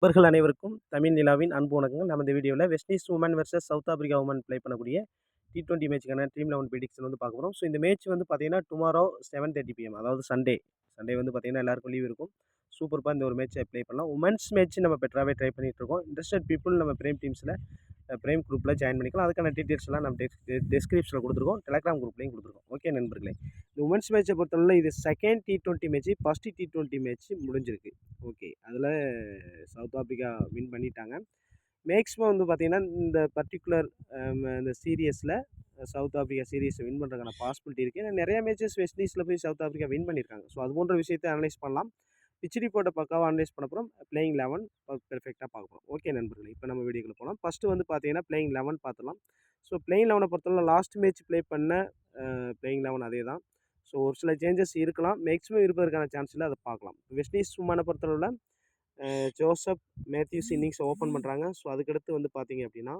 நண்பர்கள் அனைவருக்கும் தமிழ் நிலாவின் அன்பு வணக்கங்கள். நம்ம இந்த வீடியோவில் West Indies woman versus South Africa woman play பண்ணக்கூடிய T20 மேட்ச்க்கான ட்ரீம் 11 ப்ரெடிக்ஷன் வந்து பார்க்க போகிறோம். ஸோ இந்த மேட்ச் வந்து பார்த்தீங்கன்னா டுமாரோ 7:30 PM, அதாவது சண்டே வந்து பார்த்தீங்கன்னா எல்லாருக்கும் லீவ் இருக்கும். சூப்பர்பா இந்த ஒரு மேட்ச்சை ப்ளே பண்ணலாம். உமன்ஸ் மேட்ச் நம்ம பெட்டராகவே ட்ரை பண்ணிட்டு இருக்கோம். இன்ட்ரெஸ்டட் பீப்புள் நம்ம பிரேம் டீம்ஸில் பிரேம் குரூப்பில் ஜாயின் பண்ணிக்கலாம். அதுக்கான டீட்டெயில்ஸ்லாம் நம்ம டெஸ்கிரிப்ஷனில் கொடுத்துருக்கோம், டெலகிராம் குரூப்லையும் கொடுத்துருக்கோம். ஓகே நண்பர்களே, இந்த உமன்ஸ் மேட்சை பொறுத்தவரை இது second T20 match. First T20 match முடிஞ்சிருக்கு. ஓகே, அதில் சவுத் ஆப்பிரிக்கா வின் பண்ணிட்டாங்க. மேக்ஸிமம் வந்து பார்த்தீங்கன்னா இந்த பர்டிகுலர் இந்த சீரியஸில் சவுத் ஆப்பிரிக்கா சீரியஸை வின் பண்ணுறதுக்கான பாசிபிலிட்டி இருக்குது. ஏன்னா நிறையா மேட்சஸ் வெஸ்ட் இண்டீஸில் போய் சவுத் ஆப்பிரிக்கா வின் பண்ணியிருக்காங்க. ஸோ அது போன்ற விஷயத்தை அனலைஸ் பண்ணலாம். பிச் ரிப்போர்ட்டை பக்காவாக அனலைஸ் பண்ண போகிறோம். பிளேயிங் 11 பெர்ஃபெக்டாக பார்க்க போகிறோம். ஓகே நண்பர்களே, இப்போ நம்ம வீடியோக்குள்ள போகலாம். ஃபஸ்ட்டு வந்து பார்த்தீங்கன்னா பிளேயிங் 11 பார்த்துலாம். ஸோ பிளேயிங் 11 பொறுத்தவரை லாஸ்ட் மேட்ச் ப்ளே பண்ண பிளேயிங் 11 அதே தான். ஸோ ஒரு சில சேஞ்சஸ் இருக்கலாம், மேக்ஸிமம் இருப்பதற்கான சான்ஸ் இல்லை, அதை பார்க்கலாம். வெஸ்ட் இண்டீஸ் உமனை பொறுத்தளவில் ஜோசப் மேத்யூஸ் இன்னிங்ஸை ஓப்பன் பண்ணுறாங்க. ஸோ அதுக்கடுத்து வந்து பார்த்தீங்க அப்படின்னா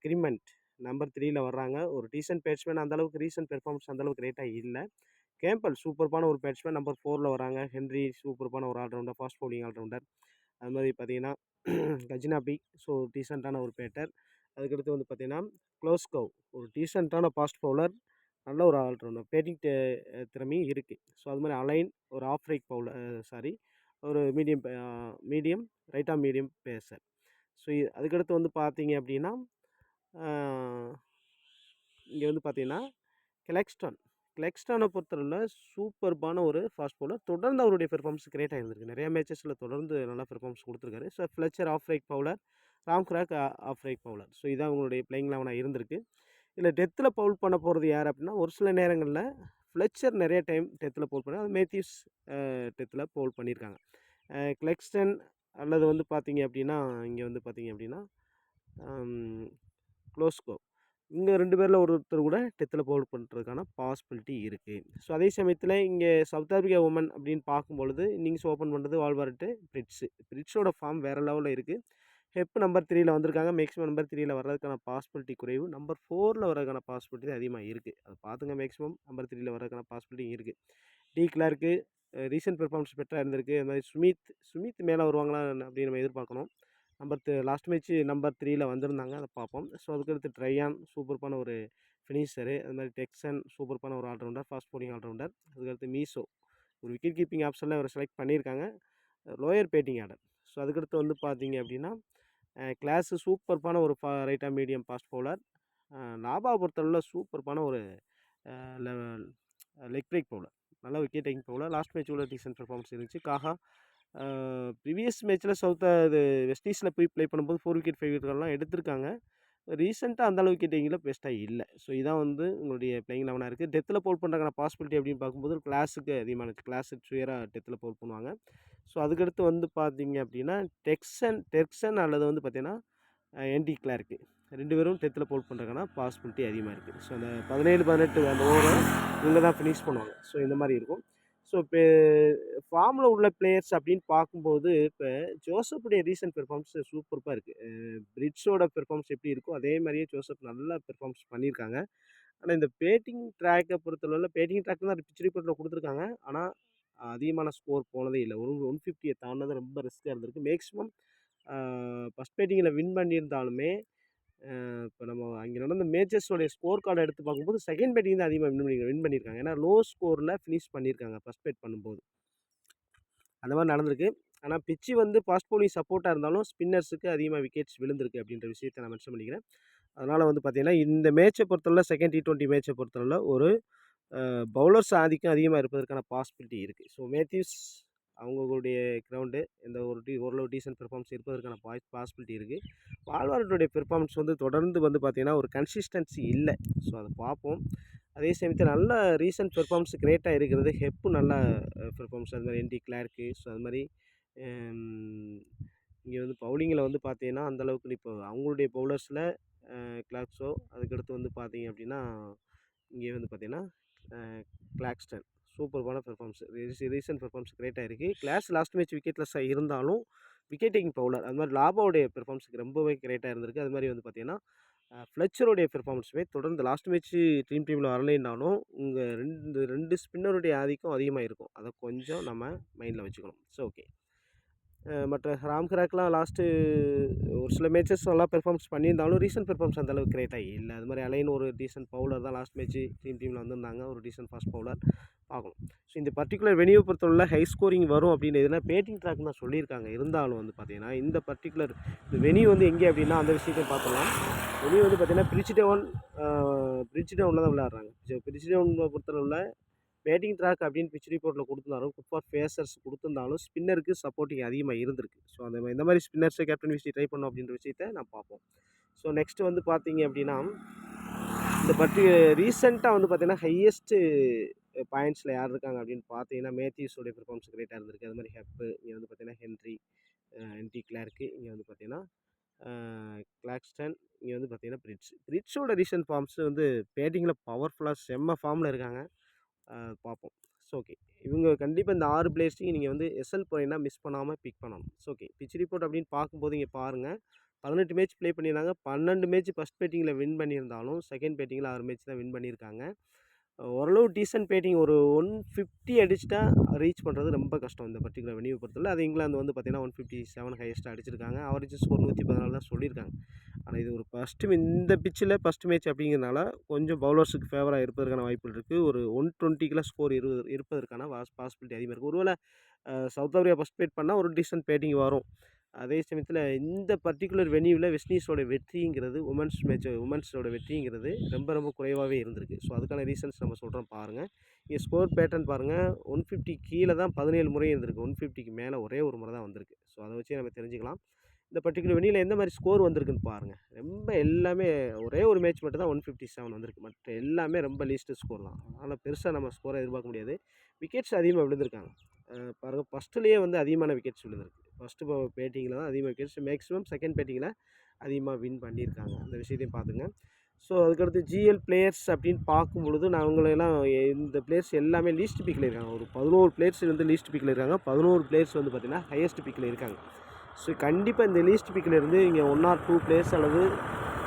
கிரிமெண்ட் நம்பர் 3ல் வர்றாங்க. ஒரு டீசன்ட் பேட்ஸ்மேன், அந்தளவுக்கு ரீசன்ட் பெர்ஃபார்மன்ஸ் அந்தளவுக்கு ரேட்டாக இல்லை. கேம்பல் சூப்பர்பான ஒரு பேட்ஸ்மேன் நம்பர் 4ல் வராங்க. ஹென்ரி சூப்பர்பான ஒரு ஆல்ரவுண்டர், ஃபாஸ்ட் பவுலிங் ஆல்ரவுண்டர். அது மாதிரி பார்த்தீங்கன்னா கஜினாபி ஸோ டீசெண்டான ஒரு பேட்டர். அதுக்கடுத்து வந்து பார்த்தீங்கன்னா க்ளோஸ்கோவ் ஒரு டீசெண்டான ஃபாஸ்ட் பவுலர், நல்ல ஒரு ஆல்ரவுண்டர், பேட்டிங் திறமையும் இருக்குது. ஸோ அது மாதிரி அலைன் ஒரு ஆஃப் ரைட் பவுலர் ஒரு மீடியம் ரைட் ஆம் மீடியம் பேசர். ஸோ அதுக்கடுத்து வந்து பார்த்தீங்க அப்படின்னா இங்கே வந்து பார்த்தீங்கன்னா கிளெக்ஸ்டனை பொறுத்தவரையில் சூப்பர்பான ஒரு ஃபாஸ்ட் பவுலர். தொடர்ந்து அவருடைய பெர்ஃபார்மன்ஸ் கிரேட்டாக இருந்திருக்கு. நிறைய மேட்சஸில் தொடர்ந்து நல்லா பெர்ஃபார்மன்ஸ் கொடுத்துருக்காரு. So Fletcher off right bowler, ராம்குராக் ஆஃப் ரைட் பவுலர். ஸோ இதான் அவங்களுடைய பிளேயிங் 11 இருந்திருக்கு. இதில் டெத்தில் பவுல் பண்ண போகிறது யார் அப்படின்னா, ஒரு சில நேரங்களில் ஃப்ளெச்சர் நிறைய டைம் டெத்தில் பவுல் பண்ணி, அது மேத்யூஸ் டெத்தில் பவுல் பண்ணியிருக்காங்க. கிளெக்ஸ்டன் அல்லது வந்து பார்த்தீங்க அப்படின்னா இங்கே வந்து பார்த்தீங்க அப்படின்னா க்ளோஸ்கோ, இங்கே 2 பேரில் ஒருத்தர் கூட டெத்தில் பவுல் பண்ணுறதுக்கான பாசிபிலிட்டி இருக்குது. ஸோ அதே சமயத்தில் இங்கே சவுத் ஆப்பிரிக்கா உமன் அப்படின்னு பார்க்கும்பொழுது இன்னிங்ஸ் ஓப்பன் பண்ணுறது வால்வர்ட்டு பிரிட்ஸோட ஃபார்ம் வேறு லெவலில் இருக்குது. ஹெப் நம்பர் 3ல் வந்திருக்காங்க. மேக்ஸிமம் நம்பர் 3ல் வர்றதுக்கான பாசிபிலிட்டி குறைவு. நம்பர் 4ல் வர்றதுக்கான பாசிபிலிட்டி அதிகமாக இருக்குது. அதை பார்த்துங்க, மேக்ஸிமம் நம்பர் 3ல் வர்றதுக்கான பாசிபிலிட்டி இருக்குது. டி கிளார்க்கு ரீசெண்ட் பெர்ஃபார்மன்ஸ் பெட்டராக இருந்திருக்கு. அது மாதிரி சுமித் மேலே வருவாங்களா அப்படின்னு நம்ம எதிர்பார்க்கணும். லாஸ்ட் மேட்ச்சு நம்பர் 3ல் வந்திருந்தாங்க, அதை பார்ப்போம். ஸோ அதுக்கடுத்து ட்ரையான் சூப்பர்பான ஒரு ஃபினிஷரு. அது மாதிரி டெக்ஸன் சூப்பர்பான ஒரு ஆல்ரவுண்டர், ஃபாஸ்ட் பவுலிங் ஆல்ரவுண்டர். அதுக்கடுத்து மீசோ ஒரு விக்கெட் கீப்பிங் ஆப்ஷனில் அவர் செலக்ட் பண்ணியிருக்காங்க, லோயர் பேட்டிங் ஆர்டர். ஸோ அதுக்கடுத்து வந்து பார்த்தீங்க அப்படின்னா கிளாஸு சூப்பர்பான ஒரு ரைட் ஆம் மீடியம் ஃபாஸ்ட் பவுலர். லாபாவை பொறுத்தளவில் சூப்பர்பான ஒரு லெக் பிரேக் பவுலர், நல்லா wicket taking bowler. Last match உள்ள டீசன்ட் பெர்ஃபார்மன்ஸ் இருந்துச்சு. காகா ப்ரீவியஸ் மேட்ச்சில் வெஸ்ட் இண்டீஸில் போய் ப்ளே பண்ணும்போது 4 விக்கெட் 5 விக்கெட்லாம் எடுத்திருக்காங்க. ரீசெண்டாக அந்தளவு விக்கெட் டேக்கிங்கில் பெஸ்ட்டாக இல்லை. ஸோ இதான் வந்து உங்களுடைய பிளேயிங் 11 இருக்குது. டெத்தில் பவுல் பண்ணுறதுக்கான பாசிபிலிட்டி அப்படின்னு பார்க்கும்போது கிளாஸுக்கு அதிகமானது. கிளாஸு சுயராக டெத்தில் பவுல் பண்ணுவாங்க. ஸோ அதுக்கடுத்து வந்து பார்த்தீங்க அப்படின்னா டெக்ஸன் அல்லது வந்து பார்த்தீங்கன்னா என்டி கிளார்க்கு 2 பேரும் டெத்தில் பவுல் பண்ணுறதுக்கான பாசிபிலிட்டி அதிகமாக இருக்குது. ஸோ அந்த 17-18 அந்த ஓவரை இவங்க தான் ஃபினிஷ் பண்ணுவாங்க. ஸோ இந்த மாதிரி இருக்கும். ஸோ இப்போ ஃபார்மில் உள்ள பிளேயர்ஸ் அப்படின்னு பார்க்கும்போது இப்போ ஜோசப்புடைய ரீசன்ட் பெர்ஃபார்மன்ஸ் சூப்பராக இருக்குது. பிரிட்ஸோட பெர்ஃபார்மன்ஸ் எப்படி இருக்கோ அதே மாதிரியே ஜோசப் நல்லா பெர்ஃபார்மன்ஸ் பண்ணியிருக்காங்க. ஆனால் இந்த பேட்டிங் ட்ராக்கை பொறுத்தளவில் பேட்டிங் ட்ராக் தான் பிச் ரிப்போர்ட்டில் கொடுத்துருக்காங்க. ஆனால் அதிகமான ஸ்கோர் போனதே இல்லை. 150 தாண்டினது ரொம்ப ரிஸ்க்காக இருந்திருக்கு. மேக்ஸிமம் ஃபஸ்ட் பேட்டிங்கில் வின் பண்ணியிருந்தாலுமே இப்போ நம்ம அங்கே நடந்த மேட்சஸோடைய ஸ்கோர் கார்டை எடுத்து பார்க்கும்போது செகண்ட் பேட்டிங் தான் அதிகமாக வின் பண்ணியிருக்காங்க. ஏன்னா லோ ஸ்கோரில் ஃபினிஷ் பண்ணியிருக்காங்க ஃபஸ்ட் பேட் பண்ணும்போது. அந்த மாதிரி நடந்திருக்கு. ஆனால் பிச்சு வந்து ஃபாஸ்ட் பவுலிங் சப்போர்ட்டாக இருந்தாலும் ஸ்பின்னர்ஸுக்கு அதிகமாக விக்கெட்ஸ் விழுந்திருக்கு அப்படின்ற விஷயத்தை நான் மென்ஷன் பண்ணிக்கிறேன். அதனால் வந்து பார்த்திங்கன்னா இந்த மேட்சை பொறுத்தவரை செகண்ட் T20 மேட்சை பொறுத்தவரை ஒரு பவுலர்ஸ் ஆதிக்கம் அதிகமாக இருப்பதற்கான பாசிபிலிட்டி இருக்குது. ஸோ மேத்யூஸ் அவங்களுடைய கிரவுண்டு இந்த ஓரளவு டீசன்ட் பெர்ஃபார்மன்ஸ் இருப்பதற்கான பாசிபிலிட்டி இருக்குது. வால்வர்ட்டுடைய பெர்ஃபார்மன்ஸ் வந்து தொடர்ந்து வந்து பார்த்திங்கன்னா ஒரு கன்சிஸ்டன்சி இல்லை. ஸோ அதை பார்ப்போம். அதே சமயத்தில் நல்ல ரீசன்ட் பெர்ஃபார்மன்ஸ் கிரேட்டாக இருக்கிறது ஹெப்பு நல்ல பெர்ஃபார்மன்ஸ். அது மாதிரி என்டி கிளார்க்கு. ஸோ அது மாதிரி இங்கே வந்து பவுலிங்கில் வந்து பார்த்தீங்கன்னா அந்தளவுக்கு இப்போ அவங்களுடைய பவுலர்ஸில் கிளாக்ஸோ, அதுக்கடுத்து வந்து பார்த்தீங்க அப்படின்னா இங்கே வந்து பார்த்தீங்கன்னா கிளாக்ஸ்டன் சூப்பர்பான பெர்ஃபார்மன்ஸ், ரீசன்ட் பெர்ஃபார்மன்ஸ் கிரேட்டாக இருக்குது. கிளாஸ் லாஸ்ட் மேட்ச் விக்கெட்லெஸ்ஸாக இருந்தாலும் விக்கெட் டேக்கிங் பவுலர் அது மாதிரி லாபாவுடைய பெர்ஃபார்மன்ஸுக்கு ரொம்பவே கிரேட்டாக இருந்திருக்கு. அது மாதிரி வந்து பார்த்தீங்கன்னா ஃப்ளெச்சருடைய பெர்ஃபார்மன்ஸுமே தொடர்ந்து லாஸ்ட் மேட்ச்சு டீமில் வரலைன்னாலும் உங்கள் ரெண்டு ஸ்பின்னருடைய ஆதிக்கம் அதிகமாக இருக்கும். அதை கொஞ்சம் நம்ம மைண்டில் வச்சுக்கணும். ஸோ ஓகே, மற்ற ராம்கராக்லாம் லாஸ்ட்டு ஒரு சில மேட்சஸ் நல்லா பெர்ஃபார்மன்ஸ் பண்ணியிருந்தாலும் ரீசன்ட் பெர்ஃபார்மன்ஸ் அந்தளவுக்கு கிரியேட் இல்லை. அது மாதிரி அலைன் ஒரு டீசன்ட் பவுலர் தான் லாஸ்ட் மேட்ச்சு டீமில் வந்திருந்தாங்க, ஒரு டீசன்ட் ஃபாஸ்ட் பவுலர் பார்க்கணும். ஸோ இந்த பர்டிகுலர் வெனியூ பொறுத்தவரை ஹை ஸ்கோரிங் வரும் அப்படின்னு எதுனா பேட்டிங் ட்ராக் தான் சொல்லியிருக்காங்க. இருந்தாலும் வந்து பார்த்தீங்கன்னா இந்த பர்டிகுலர் இந்த வெனியூ வந்து எங்கே அப்படின்னா அந்த விஷயத்தையும் பார்த்துக்கலாம். வெனியூ வந்து பார்த்தீங்கன்னா பிரிட்ஜ் டவுனில் தான் விளையாடுறாங்க. பிரிட்ஜ் டவுனை பொறுத்தளவில் பேட்டிங் ட்ராக் அப்படின்னு பிச் ரிப்போர்ட்டில் கொடுத்துருந்தாலும் குட் ஃபார் ஃபேஸர்ஸ் கொடுத்துருந்தாலும் ஸ்பின்னருக்கு சப்போர்ட்டிங் அதிகமாக இருந்திருக்கு. ஸோ இந்த மாதிரி ஸ்பின்னர்ஸை கேப்டன் விசி ட்ரை பண்ணோம் அப்படின்ற விஷயத்தை நான் பார்ப்போம். ஸோ நெக்ஸ்ட்டு வந்து பார்த்தீங்க அப்படின்னா இந்த ரீசெண்டாக வந்து பார்த்தீங்கன்னா ஹையஸ்ட்டு பாயிண்ட்ஸில் யார் இருக்காங்க அப்படின்னு பார்த்தீங்கன்னா மேத்யூஸோடைய பெர்ஃபார்மன்ஸ் கிரேட்டாக இருந்திருக்கு. அது மாதிரி ஹெப்பு, இங்கே வந்து பார்த்தீங்கன்னா ஹென்ரி கிளார்க்கு, இங்கே வந்து பார்த்தீங்கன்னா கிளாக்ஸ்டன், இங்கே வந்து பார்த்தீங்கன்னா பிரிட்ஸோட ரீசன்ட் ஃபார்ம்ஸ் வந்து பேட்டிங்கில் பவர்ஃபுல்லாக செம்ம ஃபார்மில் இருக்காங்க. பார்ப்போம். ஸோ ஓகே, இவங்க கண்டிப்பாக இந்த 6 பிளேயர்ஸையும் நீங்கள் வந்து எஸ்எல் போகிறீங்கன்னா மிஸ் பண்ணாமல் பிக் பண்ணணும். ஸோ ஓகே, பிச் ரிப்போர்ட் அப்படின்னு பார்க்கும்போது இங்கே பாருங்கள், 18 மேட்ச் ப்ளே பண்ணியிருந்தாங்க. 12 மேட்ச் ஃபஸ்ட் பேட்டிங்கில் வின் பண்ணியிருந்தாலும் செகண்ட் பேட்டிங்கில் 6 மேட்ச் தான் வின் பண்ணியிருக்காங்க. ஓரளவு டீசன்ட் பேட்டிங் ஒரு 150 அடிச்சுட்டா ரீச் பண்ணுறது ரொம்ப கஷ்டம் இந்த பர்டிகுலர் வெனியூ பொறுத்தவரை. அது இங்கிலாந்து வந்து பார்த்தீங்கன்னா 157 ஹையஸ்ட்டாக அடிச்சிருக்காங்க. அவரேஜ் ஸ்கோர் 114 தான் சொல்லியிருக்காங்க. ஆனால் இது ஒரு இந்த பிச்சில் ஃபஸ்ட் மேட்ச் அப்படிங்கிறனால கொஞ்சம் பவுலர்ஸுக்கு ஃபேவராக இருப்பதற்கான வாய்ப்புகள் இருக்குது. ஒரு 120 ஸ்கோர் இருப்பதற்கான பாசிபிலிட்டி அதிகமாக இருக்குது. ஒருவேளை சவுத் ஆஃப்ரிக்கா ஃபஸ்ட் பேட் பண்ணால் ஒரு டீசன்ட் பேட்டிங் வரும். அதே சமயத்தில் இந்த பர்டிகுலர் வெனியூவில் வெஸ்ட் இண்டீஸோட வெற்றிங்கிறது உமன்ஸோட வெற்றிங்கிறது ரொம்ப ரொம்ப குறைவாகவே இருந்திருக்கு. ஸோ அதுக்கான ரீசன்ஸ் நம்ம சொல்கிறோம் பாருங்கள். இங்கே ஸ்கோர் பேட்டர்ன் பாருங்கள், 150 கீழே தான் 17 முறை இருந்திருக்கு. 150க்கு மேலே ஒரே ஒரு முறை தான் வந்திருக்கு. ஸோ அதை வச்சு நம்ம தெரிஞ்சுக்கலாம். இந்த பர்டிகுலர் வெனியில் எந்த மாதிரி ஸ்கோர் வந்திருக்குன்னு பாருங்கள். ரொம்ப எல்லாமே ஒரே ஒரு மேட்ச் மட்டும் தான் 157 வந்திருக்கு. மற்ற எல்லாமே ரொம்ப லீஸ்ட்டு ஸ்கோர் தான். அதனால் பெருசாக நம்ம ஸ்கோரை எதிர்பார்க்க முடியாது. விக்கெட்ஸ் அதிகமாக விழுந்திருக்காங்க. பாருங்கள், ஃபஸ்ட்டுலேயே வந்து அதிகமான விக்கெட்ஸ் விழுந்திருக்கு. ஃபஸ்ட்டு பேட்டிங்கில் தான் அதிகமாக விக்கெட்ஸ், மேக்ஸிமம் செகண்ட் பேட்டிங்கில் அதிகமாக வின் பண்ணியிருக்காங்க. அந்த விஷயத்தையும் பார்த்துங்க. ஸோ அதுக்கடுத்து ஜிஎல் பிளேயர்ஸ் அப்படின்னு பார்க்கும் பொழுது நான் அவங்களெல்லாம் இந்த பிளேயர்ஸ் எல்லாமே லீஸ்ட் பிக்கில் இருக்காங்க. ஒரு 11 பிளேயர்ஸ் வந்து லீஸ்ட் பிக்கில் இருக்காங்க. 11 பிளேயர்ஸ் வந்து பார்த்திங்கன்னா ஹையஸ்ட் பிக்கில் இருக்காங்க. ஸோ கண்டிப்பாக இந்த லீஸ்ட் பிக்கில் இருந்து இங்கே 1 or 2 பிளேயர்ஸ் அல்லது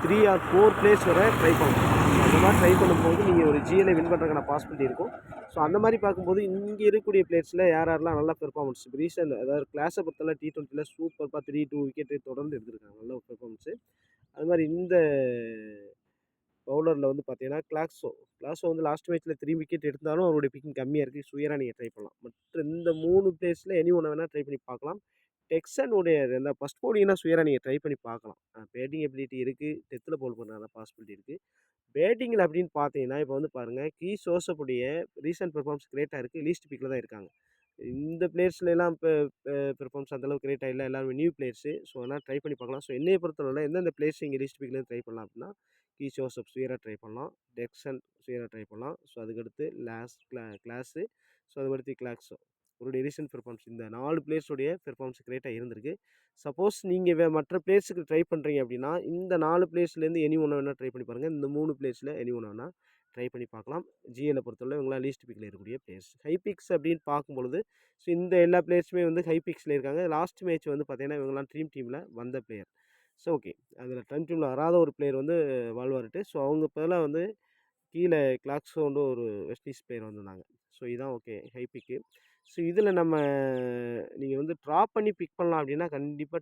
3 or 4 பிளேயர்ஸ் வரை ட்ரை பண்ணலாம். அந்த மாதிரி ட்ரை பண்ணும்போது நீங்கள் ஒரு ஜிஎல்ஐ வின் பண்ணுறதுக்கான பாசிபிலிட்டி இருக்கும். ஸோ அந்த மாதிரி பார்க்கும்போது இங்கே இருக்கக்கூடிய பிளேயர்ஸில் யாரெல்லாம் நல்ல பெர்ஃபார்மன்ஸ் ரீசன்ட், அதாவது கிளாஸை பொறுத்தவரை T20 சூப்பராக 3-2 விக்கெட்டு தொடர்ந்து எடுத்திருக்காங்க. நல்ல ஒரு பெர்ஃபார்மன்ஸு. அது மாதிரி இந்த பவுலரில் வந்து பார்த்தீங்கன்னா கிளாஸோ வந்து லாஸ்ட் மேட்ச்சில் 3 விக்கெட் எடுத்தாலும் அவருடைய பிக்கிங் கம்மியாக இருக்குது. சுயராக நீங்கள் ட்ரை பண்ணலாம். மற்ற இந்த 3 பிளேயர்ஸில் எனி ஒன்று வேணால் ட்ரை பண்ணி பார்க்கலாம். டெக்ஸனுடைய இந்த ஃபஸ்ட் போலிங்னா சுயராக நீங்கள் ட்ரை பண்ணி பார்க்கலாம். பேட்டிங் எபிலிட்டி இருக்குது, டெத்தில் பவுல் பண்ணுற பாசிபிலிட்டி இருக்குது. பேட்டிங்கில் அப்படின்னு பார்த்தீங்கன்னா இப்போ வந்து பாருங்கள், ஜோசப்புடைய ரீசன்ட் பெர்ஃபார்மன்ஸ் கிரேட்டாக இருக்குது. லீஸ்ட் பிக்கில் தான் இருக்காங்க. இந்த பிளேயர்ஸ்லாம் இப்போ பெர்ஃபார்மன்ஸ் அந்தளவுக்கு கிரேட்டாக இல்லை. எல்லாரும் நியூ பிளேயர்ஸு. ஸோ அதனால் ட்ரை பண்ணி பார்க்கலாம். ஸோ என்னைய பொறுத்தவரை எந்தெந்த பிளேயர்ஸ் இங்கே லீஸ்ட் பிக்கில் ட்ரை பண்ணலாம் அப்படின்னா, ஜோசப் சுயராக ட்ரை பண்ணலாம். டெக்ஸன் சுயராக ட்ரை பண்ணலாம். ஸோ அதுக்கடுத்து கிளாஸு, ஸோ அதுக்கடுத்து கிளாக்ஸோ அவருடைய ரீசன்ட் பெர்ஃபார்மன்ஸ் இந்த 4 பிளேயர்ஸோடைய பெர்ஃபார்மன்ஸ் கிரேட்டாக இருந்திருக்கு. சப்போஸ் நீங்கள் மற்ற பிளேயர்ஸுக்கு ட்ரை பண்ணுறீங்க அப்படின்னா இந்த 4 பிளேயர்ஸ்லேருந்து எனி ஒன்று வேணால் ட்ரை பண்ணி பாருங்கள். இந்த 3 பிளேயர்ஸில் எனி ஒன்று வேணால் ட்ரை பண்ணி பார்க்கலாம். ஜிஎல்லை பொறுத்தவரை இவங்களாம் லீஸ்ட் பிக்கில் இருக்கக்கூடிய பிளேயர்ஸ். ஹை பிக்ஸ் அப்படின்னு பார்க்கும்பொழுது ஸோ இந்த எல்லா பிளேயர்ஸுமே வந்து ஹை பிக்ஸில் இருக்காங்க. லாஸ்ட் மேட்ச் வந்து பார்த்தீங்கன்னா இவங்களாம் டீமில் வந்த பிளேயர். ஸோ ஓகே, அதில் டீமில் வராத ஒரு பிளேயர் வந்து வாழ்வார்ட்டு. ஸோ அவங்க பதிலாக வந்து கீழே கிளாக்ஸோண்டு ஒரு வெஸ்ட் இண்டீஸ் பிளேயர் வந்திருந்தாங்க. ஸோ இதுதான் ஓகே ஹை பிக்கு. ஸோ இதில் நீங்கள் வந்து ட்ராப் பண்ணி பிக் பண்ணலாம் அப்படின்னா கண்டிப்பாக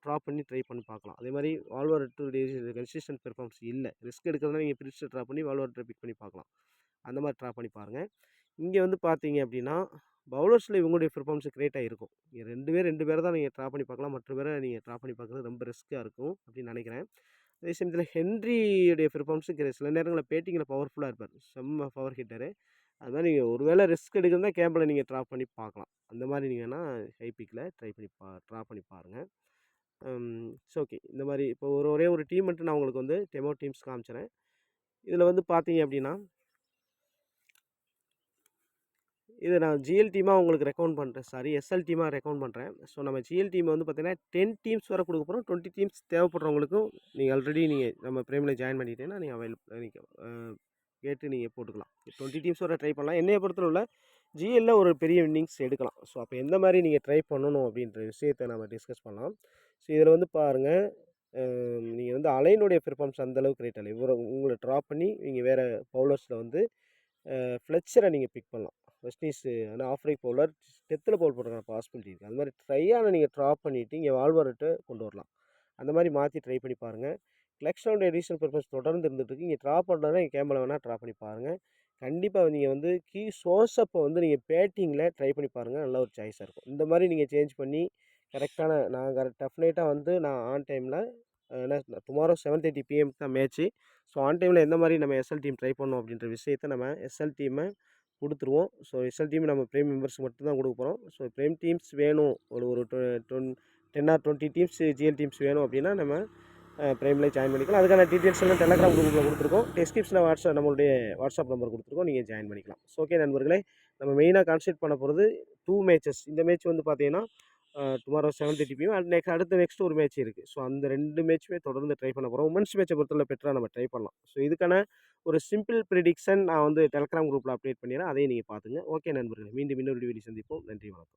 ட்ராப் பண்ணி ட்ரை பண்ணி பார்க்கலாம். அதே மாதிரி வால்வர்ட்டு கன்சிஸ்டன்ட் பெர்ஃபார்மன்ஸ் இல்லை. ரிஸ்க் எடுக்கிறதுனா நீங்கள் பிரிச்சு ட்ராப் பண்ணி வால்வர்ட்டை பிக் பண்ணி பார்க்கலாம். அந்த மாதிரி ட்ராப் பண்ணி பாருங்கள். இங்கே வந்து பார்த்தீங்க அப்படின்னா பவுலர்ஸில் இவங்களுடைய பெர்ஃபார்மன்ஸ் கிரேட்டாக இருக்கும். நீங்கள் ரெண்டு பேரை தான் நீங்கள் ட்ராப் பண்ணி பார்க்கலாம். மற்ற பேரை நீங்கள் ட்ராப் பண்ணி பார்க்குறது ரொம்ப ரிஸ்க்காக இருக்கும் அப்படின்னு நினைக்கிறேன். அதே சமயத்தில் ஹென்ரியுடைய பெர்ஃபார்மன்ஸு சில நேரங்களில் பேட்டிங்கில் பவர்ஃபுல்லாக இருப்பார். செம்ம பவர் ஹிட்டரு. அது மாதிரி நீங்கள் ஒரு வேளை ரிஸ்க் எடுக்கிறதா கேம்பில் நீங்கள் ட்ராப் பண்ணி பார்க்கலாம். அந்த மாதிரி நீங்கள்னா ஹை பிக்கில் ட்ராப் பண்ணி பாருங்கள். ஸோ ஓகே, இந்த மாதிரி இப்போ ஒரே ஒரு டீம் மட்டும் நான் உங்களுக்கு வந்து டெமோ டீம்ஸ் காமிச்சிறேன். இதில் வந்து பார்த்தீங்க அப்படின்னா இதை நான் ஜிஎல் டீமாக உங்களுக்கு ரெக்கமெண்ட் பண்ணுறேன். எஸ்எல் டீமாக ரெக்கமெண்ட் பண்ணுறேன். ஸோ நம்ம ஜிஎல் டீம் வந்து பார்த்தீங்கன்னா 10 டீம்ஸ் வரை கொடுக்க போகிறோம். 20 டீம்ஸ் தேவைப்படுறவங்களுக்கும் நீங்கள் ஆல்ரெடி நம்ம பிரேமில் ஜாயின் பண்ணிட்டீங்கன்னா நீங்கள் கேட்டு நீங்கள் போட்டுக்கலாம். 20 டீம்ஸ் வரை ட்ரை பண்ணலாம். என்னைய பொறுத்தவரை ஜிஎல்ல ஒரு பெரிய இன்னிங்ஸ் எடுக்கலாம். ஸோ அப்போ எந்த மாதிரி நீங்கள் ட்ரை பண்ணணும் அப்படின்ற விஷயத்தை நம்ம டிஸ்கஸ் பண்ணலாம். ஸோ இதில் வந்து பாருங்கள், நீங்கள் வந்து அலைனுடைய பெர்ஃபார்மன்ஸ் அந்தளவுக்கு கிரேட் இல்லை. உங்களை ட்ராப் பண்ணி நீங்கள் வேறு பவுலர்ஸில் வந்து ஃப்ளெச்சரை நீங்கள் பிக் பண்ணலாம். வெஸ்ட் இண்டீஸ் வந்து ஆஃப் ரைட் பவுலர் டெத்தில் பவுல் போடுறதுக்கான பாசிபிலிட்டி இருக்குது. அது மாதிரி ட்ரையான நீங்கள் ட்ராப் பண்ணிவிட்டு இங்கே வால்வர்ட்டு கொண்டு வரலாம். அந்த மாதிரி மாற்றி ட்ரை பண்ணி பாருங்கள். கிளக்ஸோட ரீசன் பர்பஸ் தொடர்ந்து இருந்துகிட்ருக்கு. இங்கே ட்ராப் பண்ணுறதுனா இங்கே கேம்பில் வேணால் ட்ராப் பண்ணி பாருங்கள். கண்டிப்பாக நீங்கள் வந்து கீ சோர்ஸப்போ வந்து நீங்கள் பேட்டிங்கில் ட்ரை பண்ணி பாருங்கள். நல்ல ஒரு சாய்ஸாக இருக்கும். இந்த மாதிரி நீங்கள் சேஞ்ச் பண்ணி கரெக்டான நான் டெஃபினட்டாக வந்து நான் ஆன் டைமில் ஏன்னா டுமாரோ 7:30 PM தான் மேட்ச்சு. ஸோ ஆன் டைமில் எந்த மாதிரி நம்ம எஸ்எல் டீம் ட்ரை பண்ணோம் அப்படின்ற விஷயத்த நம்ம எஸ்எல் டீமை கொடுத்துருவோம். ஸோ எஸ்எல் டீம் நம்ம ப்ரீம் மெம்பர்ஸ் மட்டும் தான் கொடுக்க போகிறோம். ஸோ ப்ரீம் டீம்ஸ் வேணும் ஒரு ஒரு 10 ஆர் 20 டீம்ஸ் ஜிஎல் டீம்ஸ் வேணும் அப்படின்னா நம்ம ப்ரைமில் ஜாயின் பண்ணிக்கலாம். அதுக்கான டீட்டெயில்ஸ் எல்லாம் டெலகிராம் குரூப்பில் கொடுத்துருக்கோம். டிஸ்கிரிப்ஷனில் நம்மளுடைய வாட்ஸ்அப் நம்பர் கொடுத்துருக்கோம். நீங்கள் ஜாயின் பண்ணிக்கலாம். ஸோ ஓகே நண்பர்களே, நம்ம மெயினாக கான்சென்ட்ரேட் பண்ண போகிறது 2 மேட்சஸ். இந்த மேட்ச் வந்து பார்த்தீங்கன்னா டுமாரோ 7:30 PM நெக்ஸ்ட் ஒரு மேட்ச் இருக்குது. ஸோ அந்த 2 மேட்ச்சுமே தொடர்ந்து ட்ரை பண்ண போகிறோம். உமன்ஸ் மேட்சை பொறுத்தவரை பெட்டராக நம்ம ட்ரை பண்ணலாம். ஸோ இதுக்கான ஒரு சிம்பிள் ப்ரிடிக்ஷன் நான் வந்து டெலகிராம் குரூப்பில் அப்டேட் பண்ணிடுறேன். அதையும் நீங்கள் பார்த்துங்க. ஓகே நண்பர்களே, மீண்டும் இன்னொரு வீடியோ சந்திப்போம். நன்றி, வணக்கம்.